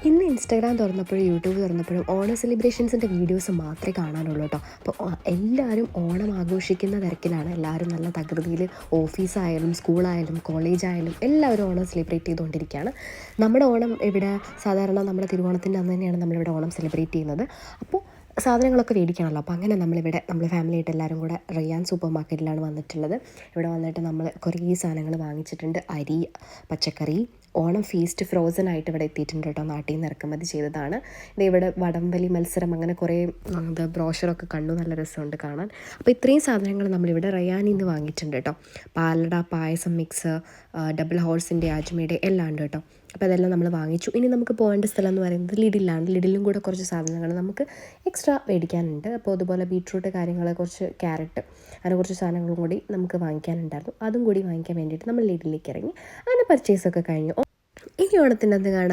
ഇന്ന് Instagram തുറന്നപ്പോഴും YouTube തുറന്നപ്പോഴും Onam സെലിബ്രേഷൻസിൻ്റെ videos മാത്രമേ കാണാനുള്ളൂ കേട്ടോ. അപ്പോൾ എല്ലാവരും ഓണം ആഘോഷിക്കുന്ന തിരക്കിലാണ്. എല്ലാവരും നല്ല തകൃതിയിൽ ഓഫീസായാലും സ്കൂളായാലും കോളേജായാലും എല്ലാവരും ഓണം സെലിബ്രേറ്റ് ചെയ്തുകൊണ്ടിരിക്കുകയാണ്. നമ്മുടെ ഓണം ഇവിടെ സാധാരണ നമ്മുടെ തിരുവോണത്തിൻ്റെ അന്ന് തന്നെയാണ് നമ്മളിവിടെ ഓണം സെലിബ്രേറ്റ് ചെയ്യുന്നത്. അപ്പോൾ സാധനങ്ങളൊക്കെ മേടിക്കണമല്ലോ. അപ്പോൾ അങ്ങനെ നമ്മൾ ഫാമിലിയായിട്ട് എല്ലാവരും കൂടെ റയാൻ സൂപ്പർ മാർക്കറ്റിലാണ് വന്നിട്ടുള്ളത്. ഇവിടെ വന്നിട്ട് നമ്മൾ കുറേ സാധനങ്ങൾ വാങ്ങിച്ചിട്ടുണ്ട്. അരി, പച്ചക്കറി, ഓണം ഫീസ്റ്റ് ഫ്രോസൺ ആയിട്ട് ഇവിടെ എത്തിയിട്ടുണ്ട് കേട്ടോ. നാട്ടിൽ നിന്ന് ഇറക്കുമതി ചെയ്തതാണ്. ഇത് ഇവിടെ വടംവലി മത്സരം അങ്ങനെ കുറേ ബ്രോഷറൊക്കെ കണ്ടു. നല്ല രസമുണ്ട് കാണാൻ. അപ്പോൾ ഇത്രയും സാധനങ്ങൾ നമ്മളിവിടെ റയാനിൽ നിന്ന് വാങ്ങിയിട്ടുണ്ട് കേട്ടോ. പാലട, പായസം മിക്സ്, ഡബിൾ ഹോഴ്സിൻ്റെ, അജ്മയുടെ എല്ലാം ഉണ്ട് കേട്ടോ. അപ്പോൾ അതെല്ലാം നമ്മൾ വാങ്ങിച്ചു. ഇനി നമുക്ക് പോകേണ്ട സ്ഥലം എന്ന് പറയുന്നത് ലിഡിലാണ്. ലിഡിലും കൂടെ കുറച്ച് സാധനങ്ങൾ നമുക്ക് എക്സ്ട്രാ മേടിക്കാനുണ്ട്. അപ്പോൾ അതുപോലെ ബീട്രൂട്ട് കാര്യങ്ങൾ, കുറച്ച് ക്യാരറ്റ്, അങ്ങനെ കുറച്ച് സാധനങ്ങളും കൂടി നമുക്ക് വാങ്ങിക്കാനുണ്ടായിരുന്നു. അതും കൂടി വാങ്ങിക്കാൻ വേണ്ടിയിട്ട് നമ്മൾ ലിഡിലേക്ക് ഇറങ്ങി. അങ്ങനെ പർച്ചേസൊക്കെ കഴിഞ്ഞു. ഇനി ഓണത്തിൻ്റെ അന്ന് കാണാം.